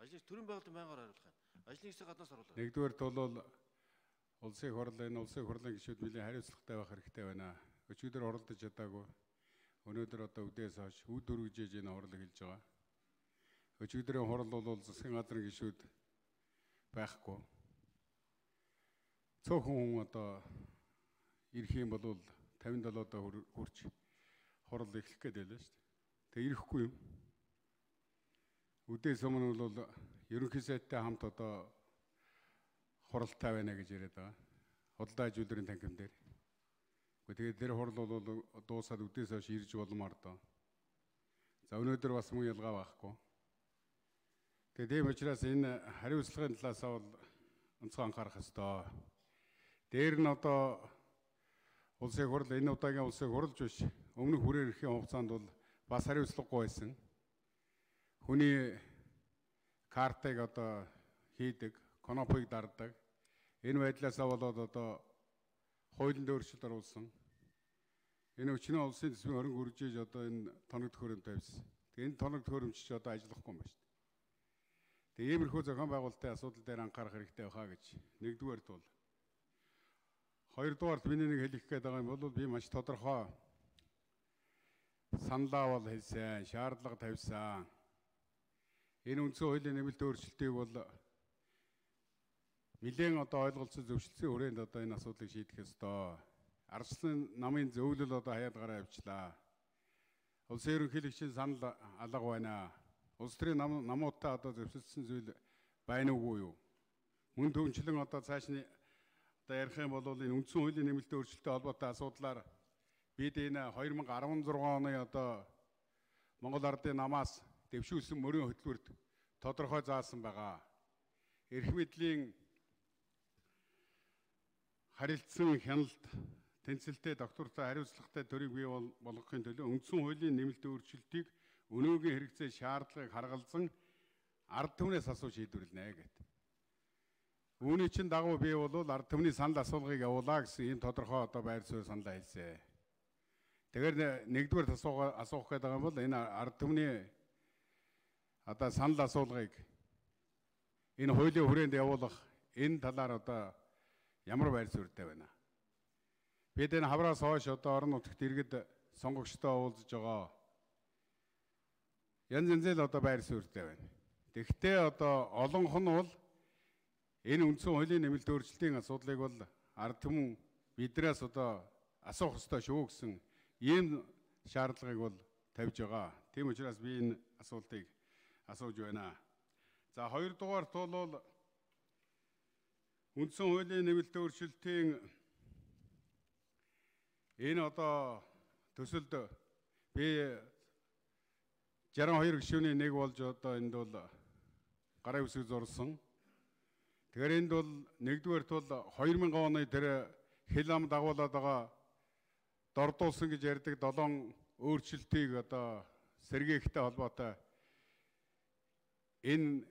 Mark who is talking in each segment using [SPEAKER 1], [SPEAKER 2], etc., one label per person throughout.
[SPEAKER 1] Ажлын төрийн байгуулалтын байнгаар хариулах юм. Ажлын хэсэг гаднаас оруулах.
[SPEAKER 2] Нэгдүгээрт бол улсын хурлын гишүүд нэлээд хариуцлагатай байх хэрэгтэй байна. Өчигдөр оролдож чадаагүй. Өнөөдөр одоо үдээс хойш үд өргөжж энэ хурлыг хэлж байгаа. Өчигдрийн хурал бол засгийн газрын гишүүд байхгүй. Цөөхөн хүн одоо ирэх юм бол 57 одоо хурж хурал эхлэх гээд байлаа шүү дээ. Тэгээ ирэхгүй юм. Үдээс өмнө бол ерөнхий сайдтай хамт одоо хуралтай байна гэж яриад байгаа. Худалдаа аж үйлдвэрийн танхим дээр. Тэгээд тэр хурал бол дуусаад үдээс хойш ирж болмоор доо. За өнөөдөр бас мөн ялгаа байхгүй. Тэгээд тийм учраас энэ хариуцлагын талаас бол онцгой анхаарах ёстой. Дээр нь одоо улсын хурал энэ удаагийн улсын хурлж биш. Өмнөх хүрээр ирэхийн хугацаанд бол бас хариуцлагагүй байсан. Хүний картыг одоо хийдэг, конопыг дарддаг. Энэ байдлаасаа болоод одоо хуулийн өөрчлөлт оруулсан. Энэ өчнөө улсын төсвийн хөрөнгө үржиж одоо энэ тоног төхөөрөмж тавьсан. Тэгээ энэ тоног төхөөрөмж ч одоо ажиллахгүй юм байна шүү дээ. Тэгээ иймэрхүү зохион байгуулалтын асуудал дээр анхаарах хэрэгтэй байхаа гэж нэгдүгээрт бол. Хоёрдугаарт миний нэг хэлэх гээд байгаа юм бол би маш тодорхой саналаа бол хэлсэн, шаардлага тавьсан. Энэ үндсэн хуулийн нэмэлт өөрчлөлтийг бол нэлээд одоо ойлголцол зөвшөлтсөн хүрээнд одоо энэ асуудлыг шийдэх ёстой. Ажлын намын зөвлөл одоо хаяад гараа явуулчлаа. Улсын ерөнхийлөгчийн санал алга байна. Улс төрийн намуудтай одоо зөвшөөрсөн зүйл байна уугүй юу? Мөн төвчлэн одоо цааш нь одоо ярих юм бол энэ үндсэн хуулийн нэмэлт өөрчлөлттэй холбоотой асуудлаар бид энэ 2016 оны одоо Монгол Ардын намаас дэвшүүлсэн мөрийн хөтөлбөрт тодорхой заасан байгаа. Эрх мэдлийн харилцсан хяналт тэнцэлтэй доктортой хариуцлагатай төрийг бий болгохын төлөө үндсэн хуулийн нэмэлт өөрчлөлтийг өнөөгийн хэрэгцээ шаардлагыг харгалзан ард түмнээс асууж шийдвэрлэнэ гэдэг. Үүний чинь дагуу бий бол ард түмний санал асуулгыг явуулаа гэсэн ийм тодорхой одоо байр суурь санал хэлсэн. Тэгэхээр нэгдүгээр асуух гэдэг юм бол энэ ард түмний одоо санал асуулгыг энэ хуулийн хүрээнд явуулах энэ талаар одоо ямар байр суурьтай байна. Бид энэ хавраас хойш одоо орон нутагт иргэд сонгогчтой уулзж байгаа. Янз янзэл одоо байр суурьтай байна. Тэгвэл одоо олонх нь бол энэ үндсэн хуулийн нэмэлт өөрчлөлтийн асуудлыг бол ард түмэн биднээс одоо асуух ёстой шүү гэсэн ийм шаардлагыг бол тавьж байгаа. Тийм учраас би энэ асуултыг асууж байна. За хоёрдугаарт бол үндсэн хуулийн нэмэлт өөрчлөлтийн энэ одоо төсөлд би 62 гишүүний нэг болж одоо энд бол гарын үсэг зурсан. Тэгэхээр энд бол нэгдүгээрт бол 2000 оны тэр хэл ам дагуулад байгаа дордуулсан гэж ярьдаг 7 өөрчлөлтийг одоо сэргээхтэй холбоотой энэ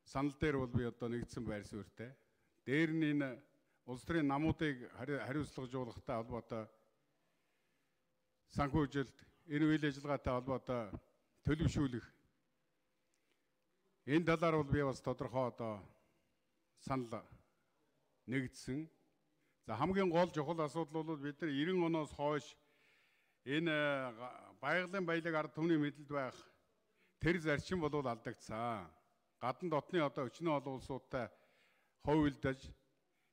[SPEAKER 2] санал дээр бол би одоо нэгдсэн байр суурьтай. Дээр нь энэ улс төрийн намуудыг хариуцлагажуулахтай холбоотой санхүүжилт, энэ үйл ажиллагаатай холбоотой төлөвшүүлэх энэ талаар бол би бас тодорхой одоо санал нэгдсэн. За хамгийн гол чухал асуудал бол бид нар 90 оноос хойш энэ байгалийн баялаг ард түмний мэдэлд байх тэр зарчим бол алдагдсан. Гадна дотны одоо өчнөө олон улсуудтай хойвилдаж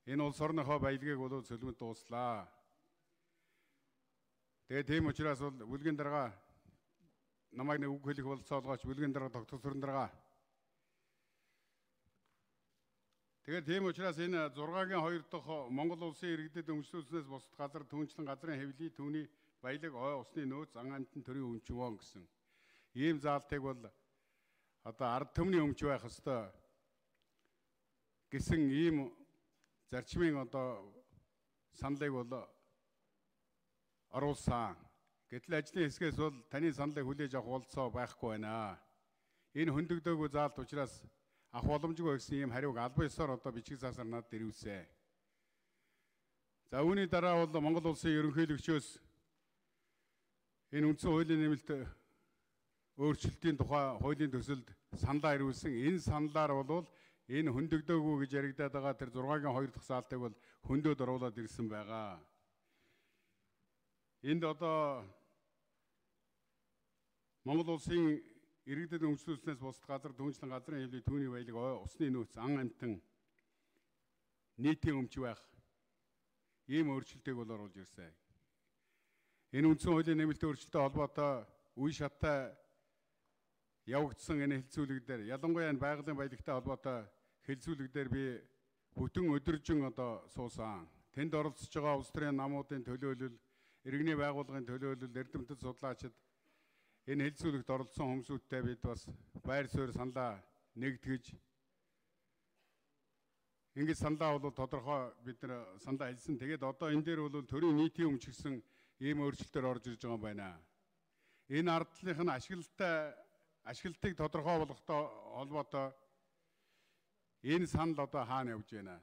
[SPEAKER 2] энэ улс орныхоо баялагийг бол цөлмөд дууслаа. Тэгээ тийм учраас бол бүлгийн дарга намайг нэг үг хэлэх болцоолгооч бүлгийн дарга доктор сүрэн дарга. Тэгээд тийм учраас энэ 6-гийн 2 дахь Монгол улсын иргэдэд өмчлүүлснээс бусад газар түнчлэн газрын хэвлэлийг түүний баялаг ой усны нөөц ан амтны төрийн өмчвөн гэсэн ийм заалтыг бол одоо ард түмний өмч байх ёстой гэсэн ийм зарчмын одоо саналыг бол оруулсан. Гэтэл ажлын хэсгээс бол таны саналыг хүлээж авах болцоо байхгүй байна. Энэ хөндөгдөөгүй заалт учраас авах боломжгүй гэсэн ийм хариуг албан ёсоор одоо бичиг заасаар надад ирүүлсэн. За үүний дараа бол Монгол улсын ерөнхийлөгчөөс энэ үндсэн хуулийн нэмэлт өөрчлөлтийн тухай хуулийн төсөлд саналаа ирүүлсэн. Энэ саналаар бол энэ хөндөгдөөгүй гэж яригдаад байгаа тэр 6-гийн 2 дахь саалтыг бол хөндөд оруулаад ирсэн байгаа. Энд одоо Монгол улсын иргэдэд өмчлүүлснээс бусад газар түншлэн газрын хэвлэлийн түүний баялаг усны нөөц ан амтан нийтийн өмч байх ийм өөрчлөлтийг бол оруулж ирсэн. Энэ үндсэн хуулийн нэмэлтийн өөрчлөлттэй холбоотой үе шаттай явагдсан энэ хэлэлцүүлэг дээр ялангуяа энэ байгалийн баялагтай холбоотой хэлэлцүүлэг дээр би бүтэн өдөржин одоо суусан. Тэнд оролцож байгаа улс төрийн намуудын төлөөлөл, иргэний байгууллагын төлөөлөл, эрдэмтэд судлаачид энэ хэлэлцүүлэгт оролцсон хүмүүстэй бид бас байр суурь саналаа нэгтгэж ингэж саналаа бол тодорхой бид нар саналаа хэлсэн. Тэгээд одоо энэ дээр бол төрийн нийтийн өмч гэсэн ийм өөрчлөлтөөр орж ирж байгаа юм байна. Энэ ардлынх нь ашиглалтыг тодорхой болгохтой холбоотой энэ санал одоо хаана явж байна?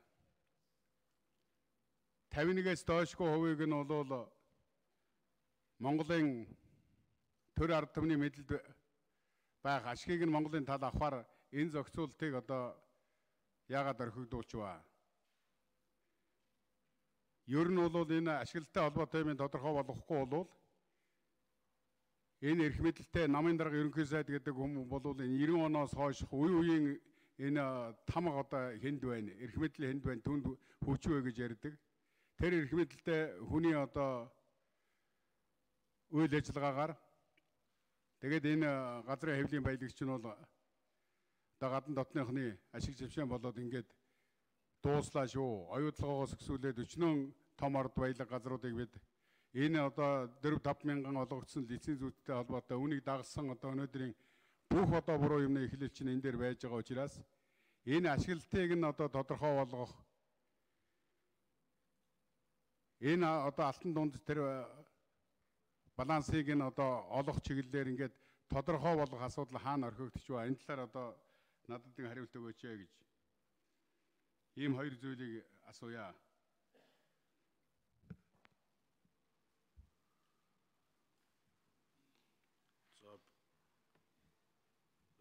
[SPEAKER 2] 51-ээс доошгүй хувийг нь бол Монголын төр ард түмний мэдэлд байх ашгийг нь Монголын тал авахар энэ зохицуултыг одоо яагаад орхигдуулчихваа? Ер нь бол энэ ашиглалтай холбоотой юм тодорхой болгохгүй бол энэ эрх мэдэлтэй намын дарга ерөнхий сайд гэдэг хүмүүс бол энэ 90 оноос хойш үе үеийн энэ тамга одоо хэнд байна, эрх мэдэл хэнд байна, түнд хүчвэ гэж ярьдаг. Тэр эрх мэдэлтэй хүний одоо үйл ажиллагаагаар тэгээд энэ газрын хэвлийн баялагч нь бол одоо гадна дотныхны ашиг жившин болоод ингээд дууслаа шүү. Оюутлагоос өсвөлээд өчнөн том ард баялаг газруудыг бид энэ одоо 4-5 мянган олгогдсон лиценз зүйтэй холбоотой үүнийг дагсан одоо өнөөдрийн бүх одоо буруу юмны эхлэл чинь энэ дээр байж байгаа учраас энэ ашиглалтыг нь одоо тодорхой болгох энэ одоо алтан дунд тэр балансыг нь одоо олох чиглэлээр ингээд тодорхой болгох асуудал хаана орхигдчих вэ? Энэ талаар одоо надад нэг хариулт өгөөч гэж ийм хоёр зүйлийг асууя.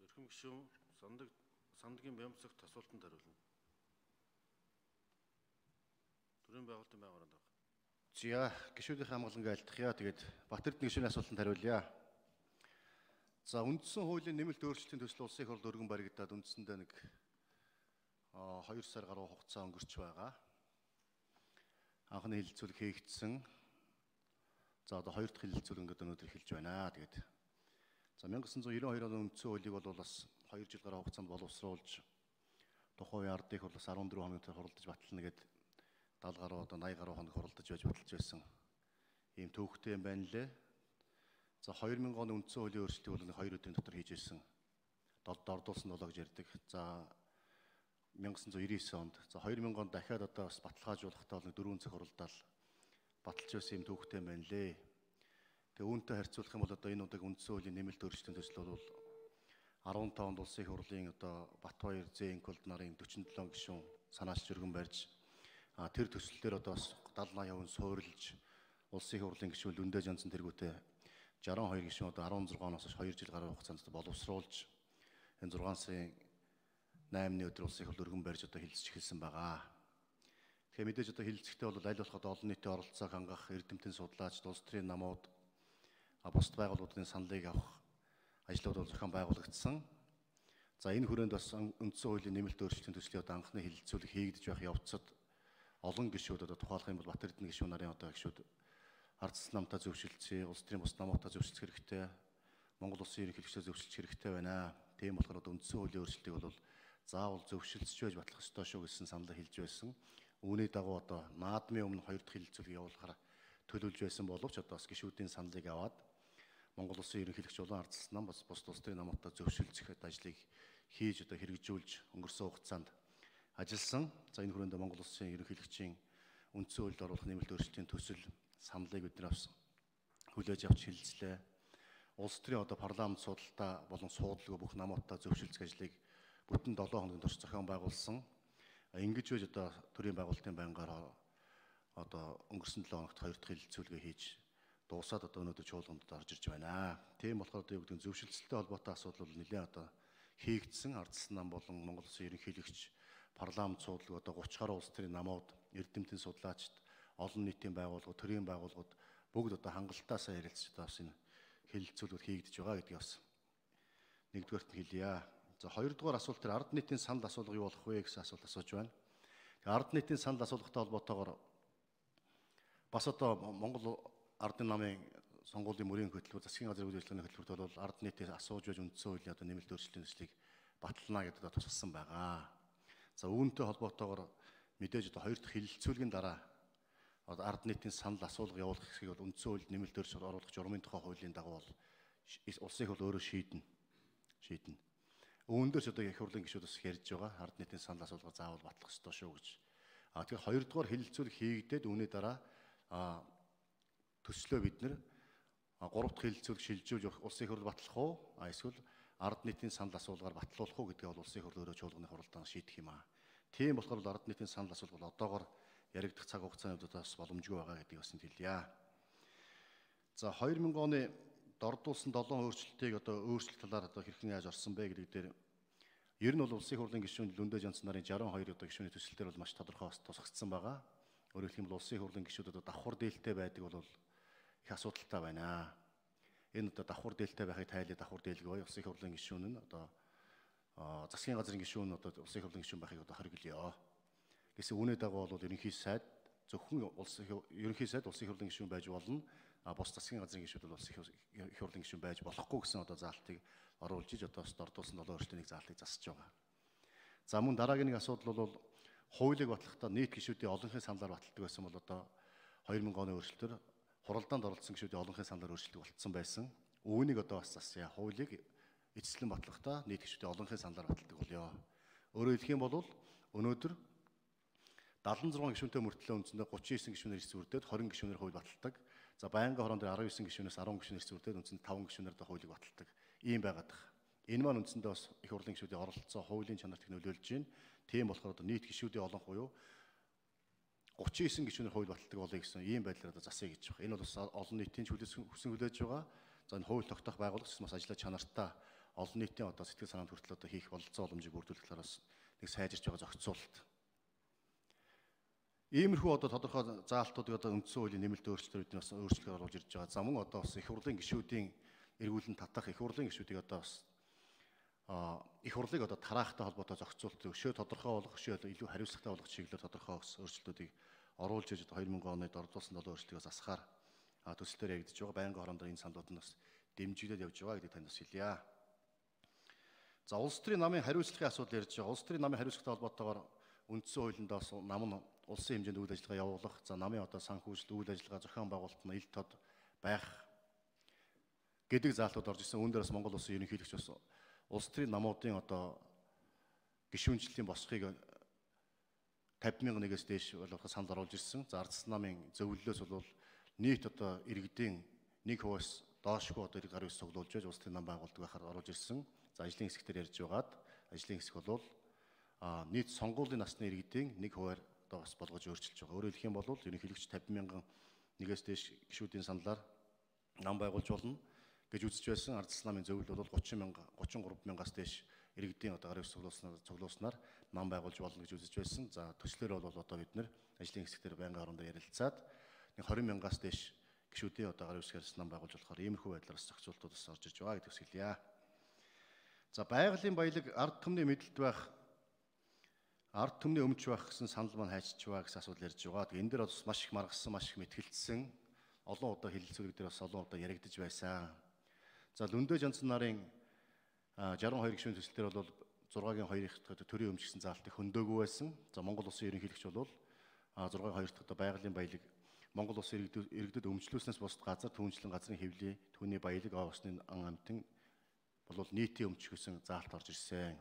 [SPEAKER 1] Эрхэм гишүүн сандагийн бямцагт асуултанд хариулна. Төрийн байгуулалтын байгууллагын дарга.
[SPEAKER 3] За гишүүдийн хамгаалангаа альтгая. Тэгээд Бат-Эрдэнэ гишүүний асуултанд хариулъя. За үндсэн хуулийн нэмэлт өөрчлөлтийн төсөл улсын их хурлд өргөн баригдаад үндсэндээ нэг 2 сар гаруй хугацаа өнгөрч байгаа. Анхны хэлэлцүүлэг хийгдсэн. За одоо хоёр дахь хэлэлцүүлэг ингээд өнөөдөр эхэлж байна. Тэгээд за 1992 оны үндсэн хуулийг бол бас 2 жил гаруй хугацаанд боловсруулж тухайн үеийн ардын их хурлаас 14 хоногт хуралдаж батлана гэдэг 70 гаруй одоо 80 гаруй хоног хуралдаж байж баталж байсан ийм төвхтэй юм байна лээ. За 2000 оны үндсэн хуулийн өөрчлөлтийг бол 2 өдрийн дотор хийж байсан. Дордуулсан болоо гэж ярьдаг. За 1999 онд за 2000 онд дахиад одоо бас баталгаажуулахдаа бол 4 цаг хуралдаал баталж байсан юм төвхтэй юм байна лээ. Тэгээ үүнтэй харьцуулах юм бол одоо энэ удаг үндсэн хуулийн нэмэлт өөрчлөлтийн төсөл бол 15 онд улсын их хурлын одоо Батбаяр Зээнкулд нарын 47 гишүүн санаачилж өргөн барьж тэр төслөлтөөр одоо бас 70-80% нь суурилж улсын их хурлын гишүүн Лүндэ Жанцан тэргүүтээ 62 гишүүн одоо 16 оноос хойш 2 жил гаруй хугацаанд боловсруулж энэ 6 сарын 8-ны өдөр улсын их хурл өргөн барьж одоо хэлэлцэж эхэлсэн байгаа. Тэгэхээр мэдээж одоо хэлэлцэхдээ бол аль болох олон нийтийн оролцоог хангах эрдэмтэн судлаач, улс төрийн намууд, бусад байгууллагуудын саналыг авах ажлууд бол зохион байгуулагдсан. За энэ хүрээнд бас үндсэн хуулийн нэмэлт өөрчлөлтийн төслийн одоо анхны хэлэлцүүлэг хийгдэж байх явцад олон гишүүд одоо тухайлах юм бол Бат-Эрдэнэ гишүүн нарын одоо гишүүд ардсан намтаа зөвшөлдсөн, улс төрийн бус намуудаа зөвшөлдөх хэрэгтэй, Монгол улсын ерөнхийлөгчдөө зөвшөлдөх хэрэгтэй байна. Тийм болохоор одоо үндсэн хуулийн өөрчлөлтийг бол заавал зөвшөлдсөж байж батлах ёстой шүү гэсэн саналаа хэлж байсан. Үүний дагуу одоо наадмын өмнө 2 дахь хэлэлцүүлэг явуулахаар төлөвлөж байсан боловч одоо бас гишүүдийн саналыг аваад Монгол улсын ерөнхийлөгч улаан ардсан нам бас бус улс төрийн намуудаа зөвшөлдөх ажлыг хийж одоо хэрэгжүүлж өнгөрсөн хугацаанд ажилласан. За энэ хүрээнд Монгол улсын ерөнхийлөгчийн үндсэн хуульд оруулах нэмэлт өөрчлөлтийн төсөл саналыг бид нар бас хүлээж авч хэлэлцлээ. Улс төрийн одоо парламент судалтаа болон суудлагүй бүх намуудаа зөвшөлдөх ажлыг бүтэн 7 хоногийн турш зохион байгуулсан. Ингэж байж одоо төрийн байгуулалтын байнгаараа одоо өнгөрсөн 7 хоногт 2 дахь хэлэлцүүлгээ хийж дуусаад одоо өнөөдөр чуулганд орж ирж байна. Тийм болохоор одоо юу гэдэг нь зөвшөлтсөлтэй холбоотой асуудал бол нэлээд одоо хийгдсэн. Ардсан нам болон Монгол Улсын ерөнхийлөгч, парламент суудлага, одоо 30 гаруй улс төрийн намууд, эрдэмтэн судлаачид, олон нийтийн байгууллагууд, төрийн байгууллагууд бүгд одоо хангалттай ярилцж одоо бас энэ хэлэлцүүлгүүд хийгдэж байгаа гэдгийг бас нэгдүгээрт нь хэлье. За хоёрдугаар асуулт төр ард нийтийн санал асуулга юу болох вэ гэсэн асуулт асууж байна. Тэгээ ард нийтийн санал асуулгатай холбоотойгоор бас одоо Монгол ардын намын сонгуулийн мөрийн хөтөлбөр, засгийн газрын үйл ажиллагааны хөтөлбөрт бол ард нийтээс асууж байж үндсэн хуулийн одоо нэмэлт өөрчлөлтийн төслийг батална гэдэг одоо тусгасан байгаа. За үүнтэй холбоотойгоор мэдээж одоо хоёр дахь хэлэлцүүлгийн дараа ард нийтийн санал асуулга явуулах хэсгийг бол үндсэн хуульд нэмэлт өөрчлөлт оруулах журмын тухай хуулийн дагуу бол улсын их бол өөрөө шийднэ. Үүн дээр ч одоо их хурлын гишүүд бас ярьж байгаа. Ард нийтийн санал асуулга заавал батлах ёстой шүү гэж. Тэгэхээр хоёрдугаар хэлэлцүүлэг хийгдээд үүний дараа төслөө бид нэр гурав дахь хэлэлцүүлэг шилжүүлж улсын их хурл батлах уу? Эсвэл ард нийтийн санал асуулгаар батлуулах уу гэдгээ бол улсын их хурл өөрөө чуулганы хуралдаан шийдэх юм аа. Тийм болохоор ард нийтийн санал асуулга бол одоогоор яригдах цаг хугацааны хувьд бас боломжгүй байгаа гэдгийг бас хэлье. За 2000 оны дордуулсан 7 өөрчлөлтийг одоо өөрчлөлт талаар одоо хэрхэн яаж орсон бэ гэдэг дээр ер нь бол улсын их хурлын гишүүн Лүндэ Жанц нарын 62 одоо гишүүний төсөлтөр бол маш тодорхой тусгагдсан байгаа. Өөрөөр хэлбэл улсын их хурлын гишүүд одоо давхар дээлтэй байдаг бол их асуудалтай байна. Энэ одоо давхар дээлтэй байхыг тайлбар давхар дээлгүй бай улсын их хурлын гишүүн нь одоо засгийн газрын гишүүн одоо улсын их хурлын гишүүн байхыг одоо хориглоё. Гэсэн үүний дагуу бол ерөнхий сайд зөвхөн ерөнхий сайд улсын их хурлын гишүүн байж болно. Бос засгийн газрын гишүүд бол улсын их хурлын гишүүн байж болохгүй гэсэн одоо заалтыг оруулж иж одоо дордуулсан 7 өөрчлөлтийн заалтыг засаж байгаа. За мөн дараагийн нэг асуудал бол хуулийг батлахдаа нийт гишүүдийн олонхын саналаар баталдаг байсан бол одоо 2000 оны өөрчлөлтөөр хуралдаанд оролцсон гишүүдийн олонхын саналаар өөрчлөлт болцсон байсан. Үүнийг одоо бас засъя. Хуулийг эцэслэн батлахдаа нийт гишүүдийн олонхын саналаар баталдаг болёо. Өөрөөр хэлэх юм бол өнөөдөр 76 гишүүнтэй мөртлөө үндсэндээ 39 гишүүнээр ирс үрдээд 20 гишүүнээр хууль баталдаг. За байнгын хорон дээр 19 гишүүнээс 10 гишүүнээр ирс үрдээд үндсэндээ 5 гишүүнээр хуулийг баталдаг. Ийм байгаад байна. Энэ маань үндсэндээ бас их хурлын гишүүдийн оролцоо хуулийн чанарт нөлөөлж байна. Тийм болохоор одоо нийт гишүүдийн олон буюу 39 гишүүнээр хууль баталдаг болъё гэсэн ийм байдлаар одоо засъя гэж байна. Энэ бол бас олон нийтийн хүлээсэн хүлээж байгаа. За энэ хууль тогтоох байгууллагч бас ажиллаж чанартай олон нийтийн одоо сэтгэл санаанд хүртэл одоо хийх бололцоо боломжийг бүрдүүлэх талаас нэг сайжирч байгаа зохицуулалт. Иймэрхүү одоо тодорхой заалтуудыг одоо үндсэн хуулийн нэмэлт өөрчлөлтүүд нь бас өөрчлөлтөөр оруулж ирж байгаа. За мөн одоо бас их хурлын гишүүдийн эргүүлэн татах их хурлын гишүүдийг одоо бас их хурлыг одоо тараахтай холбоотой зохицуулалт өшөө тодорхой болох, өшөө илүү хариуцлагатай болох чиглэлээр тодорхой өөрчлөлтүүдийг оруулж иж 2000 оны дордуулсан 7 өөрчлөлтийг засахаар төсөлтөөр яригдж байгаа. Байнгын хороонд энэ саналууд нь бас дэмжигдээд явж байгаа гэдгийг танд бас хэлье. За улс төрийн намын хариуцлагын асуудал ярьж байгаа. Улс төрийн намын хариуцлагатай холбоотойгоор үндсэн хуулинд бас нам нь улсын хэмжээнд үйл ажиллагаа явуулах, за намын одоо санхүүжилт үйл ажиллагаа зохион байгуулалт нь ил тод байх гэдэг заалтууд орж ирсэн. Үүн дээрээс Монгол улсын ерөнхийлөгч бас улс төрийн намуудын одоо гишүүнчлэлийн босхийг 50,000-ээс дээш болгох санал оруулж ирсэн. За ардсан намын зөвлөлөөс бол нийт одоо иргэдийн 1%-аас доошгүй одоо гарын үс цуглуулж байж улс төрийн нам байгуулдаг байхаар оруулж ирсэн. За ажлын хэсгээр ярьж байгаад ажлын хэсэг бол нийт сонгуулийн насны иргэдийн 1%-аар одоо бас болгож өөрчилж байгаа. Өөрөөр хэлэх юм бол ерөнхийлөгч 50,000-ээс дээш гишүүдийн саналаар нам байгуулж болно гэж үзэж байсан. Ардсан намын зөвлөл бол 33,000-аас дээш иргэдийн одоо гарын үс цуглуулснаар нам байгуулж болно гэж үзэж байсан. За төслөөр бол одоо бид нэр ажлын хэсгээр байнгын хороонд ярилцаад 20,000-аас дээш гишүүдийн одоо гарын үсгээс нам байгуулж болохоор иймэрхүү байдлаар зохицуултууд бас орж ирж байгаа гэдэгс хэлье. За байгалийн баялаг ард түмний мэдлэлд байх, ард түмний өмч байх гэсэн санал маань хайчиж байгаа гэсэн асуудал ярьж байгаа. Тэгээ энэ дээр бас маш их маргасан, маш их мэтгэлцсэн олон удаа хэлэлцүүлэг дээр бас олон удаа яригдж байсан. За Лүндэ Жанц нарын 62 гишүүн төсөлтөр бол 6-гийн 2-ын төрийн өмч гэсэн заалтыг хөндөөгүй байсан. За Монгол улсын ерөнхийлөгч бол 6-гийн 2 дахь байгалийн баялаг Монгол улсын иргэдэд өмчлүүлснээс бусад газар түүнчлэн газрын хэвлэл, түүний баялаг авсны ан амтэн бол нийтийн өмч гэсэн заалт орж ирсэн.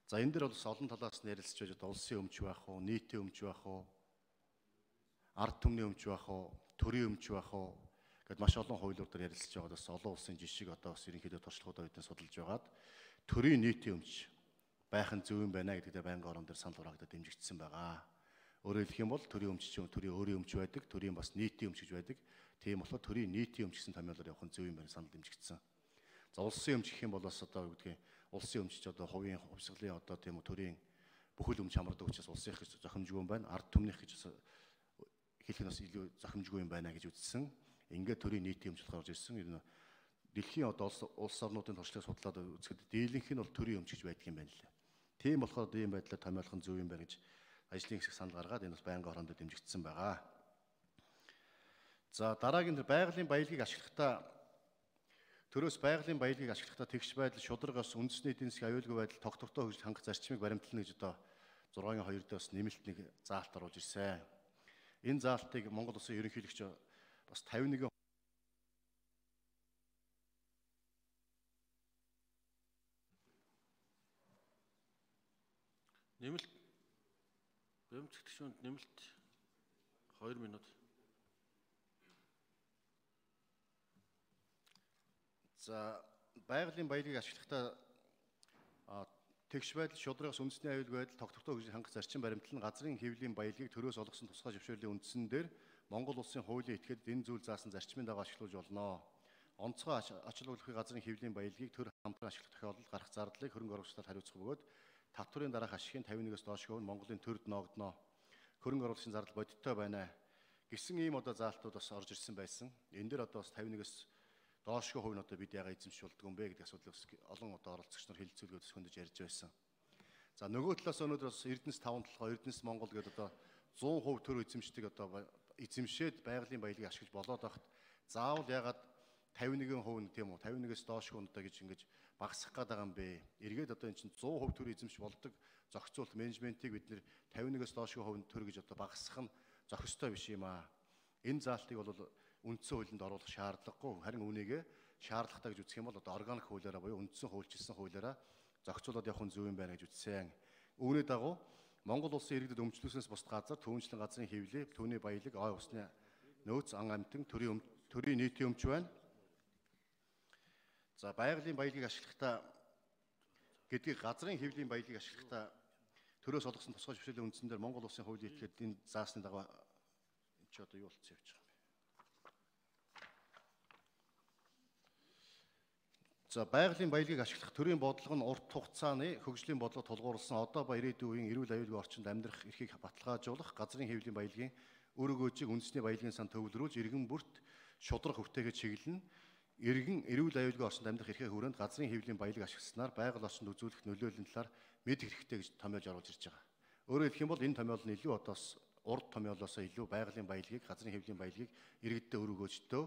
[SPEAKER 3] За энэ дээр бол олон талаас нь ярилцж байж улсын өмч байх уу, нийтийн өмч байх уу, ард түмний өмч байх уу, төрийн өмч байх уу гэд маш олон хуулиудаар ярилцж байгаа. Бас олон улсын жишгийг одоо бас ерөнхийдөө туршлагуудаа бидэн судалж байгаад төрийн нийтийн өмч байх нь зөв юм байна гэдэг дээр байнгын хорон дээр санал хураагдаад дэмжигдсэн байгаа. Өөрөөр хэлэх юм бол төрийн өмч чинь төрийн өөрийн өмч байдаг, төрийн бас нийтийн өмч гэж байдаг. Тийм болохоор төрийн нийтийн өмч гэсэн томьёолоор явах нь зөв юм байна санал дэмжигдсэн. За улсын өмч гэх юм бол бас одоо юу гэдгийг улсын өмч ч одоо хувийн хувьсгалын одоо тийм үү төрийн бүхэл өмч хамардаг учраас улсынх гэж зохимжгүй юм байна. Ард түмнийх гэж хэлэх нь бас илүү зохимжгүй юм байна гэж үзсэн. Ингээд төрийн нийтийн өмч болохоор ирсэн. Ер нь дэлхийн одоо улс орнуудын туршлагыг судлаад үзэхэд дийлэнх нь бол төрийн өмч гэж байдаг юм байна лээ. Тийм болохоор ийм байдлаар томьёолох нь зөв юм байна гэж ажлын хэсэг санал гаргаад энэ бас байнгын орондоо дэмжигдсэн байгаа. За дараагийн байгалийн баялагийг ашиглахдаа төрөөс байгалийн баялагийг ашиглахдаа тэгш байдал шударгаас үндэсний эдийн засгийн аюулгүй байдал тогтвортой хөгжил хангах зарчмыг баримтлана гэж одоо 6-2 дээс нэмэлт нэг заалт оруулж ирсэн. Энэ заалтыг Монгол Улсын ерөнхийлөгч бас 51
[SPEAKER 1] Нэмэлт бэмцэх төвшөнд нэмэлт 2 минут.
[SPEAKER 3] За байгалийн баялагийг ашиглахдаа тэгш байдал шударгаас үндэсний аюулгүй байдал тогтвортой хөгжил хангах зарчим баримтлан газрын хэвлийн баялагийг төрөөс олгосон тусгай зөвшөөрлийн үндсэн дээр Монгол Улсын хуулийн этгээд энэ зүйл заасан зарчмын дагуу ашиглуулж болно. Онцгой ач холбогдолтой газрын хэвлийн баялагийг төр хамтран ашиглах тохиолдолд гарах зардлыг хөрөнгө оруулагчдад хариуцах бөгөөд татврын дараах ашигын 51-ээс доош хувь нь Монголын төрд ноогдно. Хөрөнгө оруулагчийн зардал бодиттой байна гэсэн ийм одоо заалтууд бас орж ирсэн байсан. Энэ дээр одоо бас 51-ээс доошгүй хувь нь одоо бид яагаад эзэмшүүлдэг юм бэ гэдэг асуудлыг олон одоо оролцогч нар хэлэлцүүлгөөс хөндөж ярьж байсан. За нөгөө талаас өнөөдөр бас Эрдэнэс 5 толгой Эрдэнэс Монгол гэдэг одоо 100% төр эзэмшдэг одоо эзэмшээд байгалийн баялагийг ашиглаж болоод байхад заавал яагаад 51% нь тийм үү 51-ээс доош хүн одоо гэж ингэж багасгах гээд байгаа юм бэ? Эргээд одоо эн чинь 100% төр эзэмш болдог зохицуулт менежментийг бид нэр 51-ээс доош хувь төр гэж одоо багасгах нь зохистой биш юм аа. Энэ заалтыг бол үндсэн хуулинд оруулах шаардлагагүй. Харин үүнийг шаардлагатай гэж үзэх юм бол одоо органик хуулиараа буюу үндсэн хуульчилсан хуулиараа зохицуулаад явах нь зөв юм байна гэж үзсэн. Үүний дагуу Монгол Улсын иргэдэд өмчлүүлснээс бусд газар түүнчлэн газрын хэвлэл, түүний баялаг, ой усны нөөц, ан амьтан, төрийн нийтийн өмч байна. За байгалийн баялагийг ашиглахдаа гэдгийг газрын хэвлийн баялагийг ашиглахдаа төрөөс олгосон тусгай зөвшөөрлийн үндсэн дээр Монгол Улсын хуулийн этгээд энэ заасны дагуу энэ ч одоо юу болчихсон явж байгаа юм. За байгалийн баялагийг ашиглах төрийн бодлого нь урт хугацааны хөгжлийн бодлого тулгуурласан одоо ба ирээдүйн үеийн эрүүл аюулгүй орчинд амьдрах эрхийг баталгаажуулах газрын хэвлийн баялагын өр өгөөжийг үндэсний баялагын сан төвлөрүүлж иргэн бүрт шудраг хөвтэйгээ чиглэнэ. Иргэн эрүүл аюулгүй орчинд амьдрах эрхээ хүрээнд газрын хэвлийн баялаг ашигласнаар байгаль орчинд үзүүлэх нөлөөллийн талаар мэдэх хэрэгтэй гэж томьёолж оруулж ирж байгаа. Өөрөөр хэлэх юм бол энэ томьёол нь илүү одоо урд томьёолоос илүү байгалийн баялагийг газрын хэвлийн баялагийг иргэддээ өр өгөөжтөө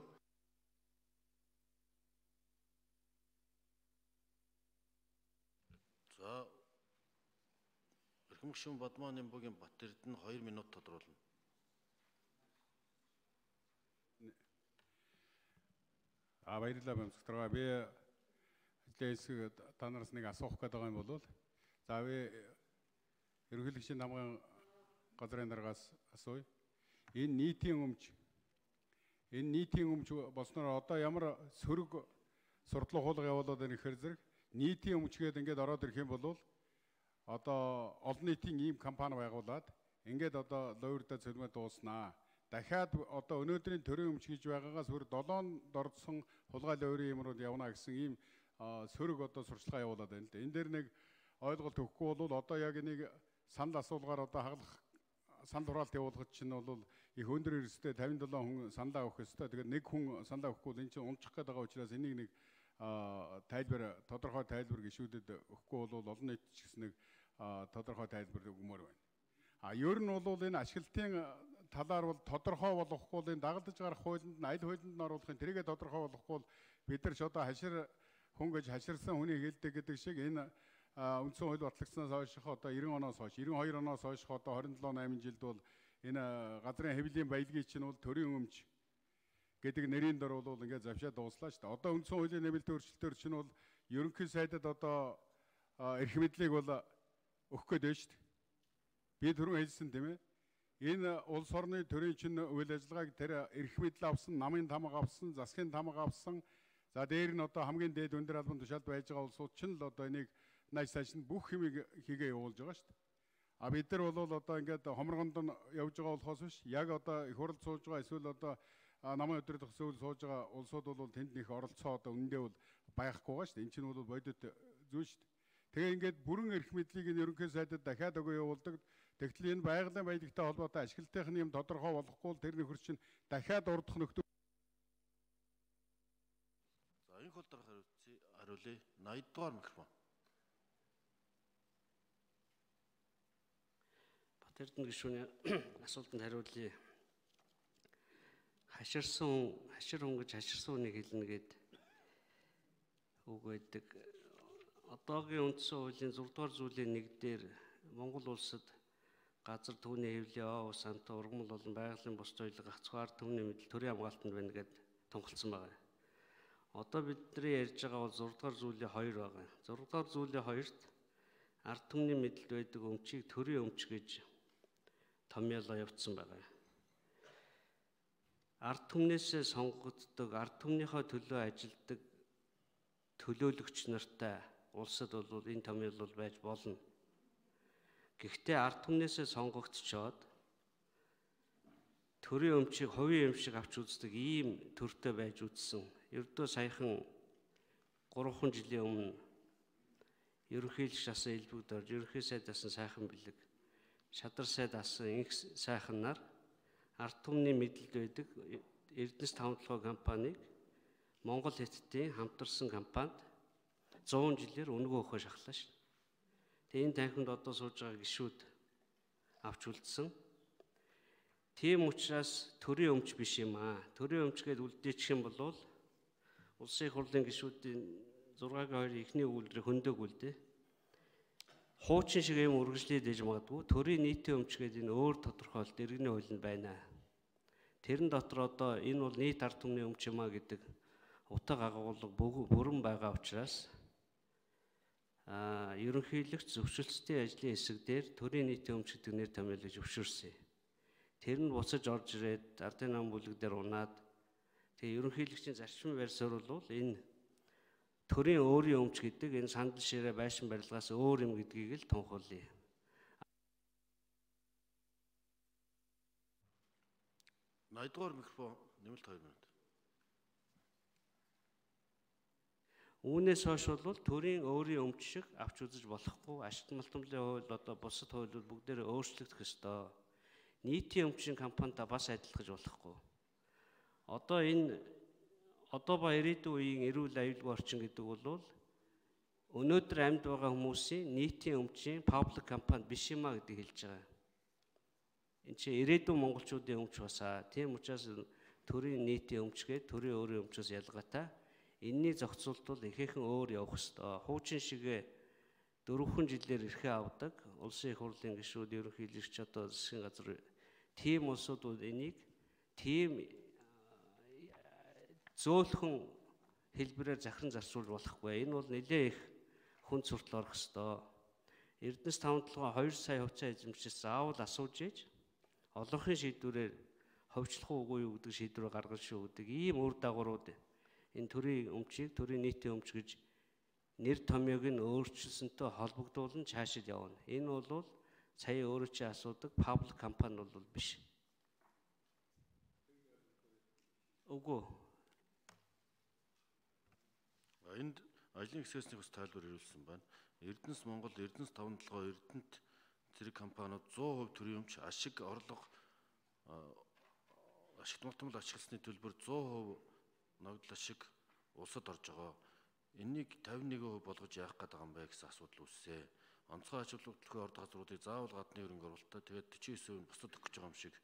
[SPEAKER 1] За эрхэм гишүүн Бадмааны бүгийн Бат-Эрдэнэ 2 минут тодруулна.
[SPEAKER 2] Баярлалаа бэмцэгтраа. Би ажлын хэсэг та нараас нэг асуух гээд байгаа юм бол за би ерөнхийлөгчийн намгын газрын дараагаас асууя. Энэ нийтийн өмч болсноор одоо ямар сөрөг сурдлага хуулга явуулаад байна гэхээр зэрэг нийтийн өмчгээд ингээд ороод ирэх юм бол одоо олон нийтийн ийм компани байгуулад ингээд одоо лойрда цөлмөө дууснаа. Дахиад одоо өнөөдрийн төрийн өмч гэж байгаагаас бүр 7 дордсон хулгай лойрын юмрууд явна гэсэн ийм сөрөг одоо сурчлагаа явуулаад байна л да. Энэ дээр нэг ойлголт өгөхгүй бол одоо яг энийг санал асуулгаар одоо хаглах санал хураалт явуулахад чинь бол их өндөр эрсдэлтэй 57 хүн саналаа өгөх ёстой. Тэгээд нэг хүн саналаа өгөхгүй бол энэ чинь унчих гээд байгаа учраас энийг нэг тайлбар тодорхой тайлбар гишүүдэд өгөхгүй бол олон нийт ч гэсэн нэг тодорхой тайлбар өгмөр байна. Ер нь бол энэ ашиглалтын талаар бол тодорхой болохгүй энэ дагалдаж гарах хуулинд нь аль хуулинд нь оруулахын тэрийгэ тодорхой болохгүй бид нар ч одоо хашир хүн гэж хаширсан хүний хэлдэг гэдэг шиг энэ үндсэн хууль батлагдсанаас хойш одоо 90 оноос хойш 92 оноос хойш одоо 27-8 жилд бол энэ газрын хэвлийн баялагын чинь бол төрийн өмч гэдэг нэрийн дор бол ингээд завшаа дууслаа шүү дээ. Одоо үндсэн хуулийн нэмэлт өөрчлөлтөөр чинь бол ерөнхий сайдад одоо эрх мэдлийг бол өгөх гээд байна шүү дээ. Би түрүүн хэлсэн тийм ээ. Энэ улс орны төрийн чинь үйл ажиллагааг тэр эрх мэдэл авсан, намын тамга авсан, засгийн тамга авсан. За дээр нь одоо хамгийн дээд өндөр албан тушаалд байж байгаа улсууд чинь л одоо энийг нааш цааш нь бүх хэмийг хийгээ явуулж байгаа шүү дээ. Бид нар бол одоо ингээд хомргонд нь явж байгаа болохоос биш яг одоо их хурл сууж байгаа эсвэл одоо намын өдрөдөх зөвл сууж байгаа улсууд бол тэнд нэг оролцоо одоо үндэ бол байхгүй байгаа шүү дээ. Энд чинь бол бодит зүйл шүү дээ. Тэгээ ингээд бүрэн эрх мэдлийг нь ерөнхий сайдад дахиад өгөө явуулдаг. Тэгтэл энэ байгалийн баялагтай холбоотой ашиглалтын юм тодорхой болохгүй л тэр нөхөр чинь дахиад урдах нөхдөд.
[SPEAKER 1] За энэ хол дараах хариулъя. 80 дугаар микрофон.
[SPEAKER 4] Бат-Эрдэнэ гишүүний асуултанд хариулъя. Хашир хүн гэж хаширсан хүнийг хэлнэ гэд үг байдаг. Одоогийн үндсэн хуулийн 6 дугаар зүйлийн 1 дээр Монгол улсад газар түүний хэвлэл ов санта ургамал болон байгалийн бус соёлын гацхаар түмний мэдл төрийн хамгаалтанд байна гэд тунхалсан байна. Одоо бидний ярьж байгаа бол 6 дугаар зүйлийн 2 байна. 6 дугаар зүйлийн 2-т ард түмний мэдэлд байдаг өмчийг төрийн өмч гэж томьёолоо явуулсан байна. Ард түмнээсээ сонгогддог, ард түмнийхөө төлөө ажилдаг төлөөлөгч нартай улсад бол энэ томьёол бол байж болно. Гэхдээ ард түмнээсээ сонгогдчоод төрийн өмчийг хувийн юм шиг авч үздэг ийм төртэй байж үзсэн. Ердөө саяхан 3 жилийн өмнө ерөнхийлөгч асан элбэгд орж ерөнхий сайд асан сайхан бэлэг, шадар сайд асан инх сайхан нар ард түмний мэдэлд байдаг Эрдэнэс тавталгын компанийг Монгол Хятадын хамтарсан компанид 100 жилээр үнэгүй өгөхөөр шахлаа шин. Тэгээ энэ танхимд одоо сууж байгаа гишүүд авч үлдсэн. Тийм учраас төрийн өмч биш юм аа. Төрийн өмч гээд үлдээчих юм бол улсын их хурлын гишүүдийн 6-2 ихний өгүүлбэрийг хөндөг үлдээ. Хуучин шиг юм үргэлжлээд ээж магадгүй. Төрийн нийтийн өмч гээд энэ өөр тодорхойлолт иргэний хуулинд байна. Тэрэн дотор одоо энэ бол нийт ард түмний өмч юм а гэдэг утга агуулга бүрэн байгаа учраас ерөнхийлөгч зөвшөөрлөлтийн ажлын хэсэг дээр төрийн нийтийн өмч гэдэг нэр томьёолыг зөвшөөрсөн. Тэр нь буцаж орж ирээд ардын нам бүлэг дээр унаад тэгээ ерөнхийлөгчийн зарчмын байр суурь бол энэ төрийн өөрийн өмч гэдэг энэ санал ширээ байшин барилгаас өөр юм гэдгийг л тунхаглая.
[SPEAKER 1] Найдугаар микрофон нэмэлт 2 минут.
[SPEAKER 4] Үүнээс хойш бол төрийн өөрийн өмч шиг авч үзэж болохгүй. Ашигт малтмлын хууль одоо бусад хуулиуд бүгдээрээ өөрчлөгдөх ёстой. Нийтийн өмчийн компанитай бас адилхаж болохгүй. Одоо ба ирээдүйн үеийн эрүүл аюулгүй орчин гэдэг бол өнөөдөр амьд байгаа хүмүүсийн нийтийн өмчийн паблик компани биш юм а гэдгийг хэлж байгаа. Энд чинь ирээдүйн монголчуудын өмч басаа. Тийм учраас төрийн нийтийн өмчгээд төрийн өөрийн өмчөөс ялгаатай. Энэний зохицуулт бол ихээхэн өөр явах ёстой. Хуучин шигээ 4 жилээр эрхээ авдаг улсын их хурлын гишүүд ерөнхийлөгч одоо засгийн газар тийм улсууд бол энийг тийм зөөлхөн хэлбэрээр захиран зарцуулж болохгүй. Энэ бол нэлээ их хүн суртал орох ёстой. Эрдэнэс тавталгын 2 сая хувьцаа эзэмшиж заавал асууж ээж олонхын шийдвэрээр ховчлох уугүй юу гэдэг шийдвэр гаргаж шүү гэдэг ийм үр дагаврууд энэ төрийн өмчийг төрийн нийтийн өмч гэж нэр томьёог нь өөрчилсөнтэй холбогдуулан цаашид явна. Энэ бол сая өөрөө чи асуудаг паблик компани бол биш. Үгүй.
[SPEAKER 1] Энд ажлын хэсгээс бас тайлбар ирүүлсэн байна. Эрдэнэс Монгол, Эрдэнэс тавталгын Эрдэнэт зэрэг компаниуд 100% төрийн өмч ашиг орлого ашигт малтмал ашигласны төлбөр 100% ногдол ашиг улсад орж байгаа. Энийг 51% болгож яах гээд байгаа юм бэ гэсэн асуудал үүссэ. Онцгой ач холбогдолтой орд газруудыг заавал гадны хөрөнгө оруулалтаа тэгээд 49% бусад өгөх гэж байгаа юм шиг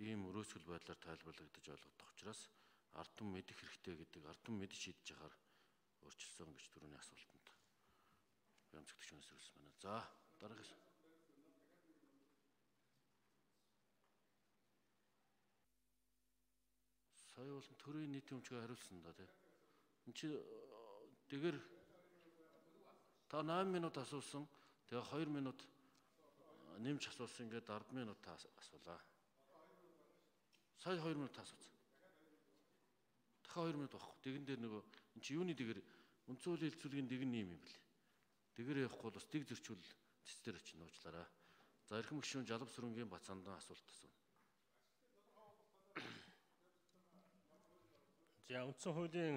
[SPEAKER 1] ийм өрөөсгөл байдлаар тайлбарлагдаж ойлгогдох учраас ард түмэн мэдэх хэрэгтэй гэдэг ард түмэн мэдж шийдэж яхаар өөрчилсөн гэж түрүүний асуултанд янзгдчихнээс ирсэн байна. За дараагаас сая болон төрийн нийтийн өмчгөө хариулсан да тий. Энд чи тэгэр та 8 минут асуусан. Тэгээ 2 минут нэмж асуусан. Ингээд 10 минут та асуулаа. Сая 2 минут асуусан. Дахиад 2 минут багхгүй. Тэгэн дээр нөгөө эн чи юуны тэгэр үндсэн хуулийн хэлэлцүүлгийн дэгэн нэм юм бэл. Тэгэр явахгүй бол бас дэг зөрчил цэц дээр очиж нууцлаараа. За эрхэм гишүүн Жалб сүрэнгийн Бацаандан асуулт асууна.
[SPEAKER 5] За үндсэн хуулийн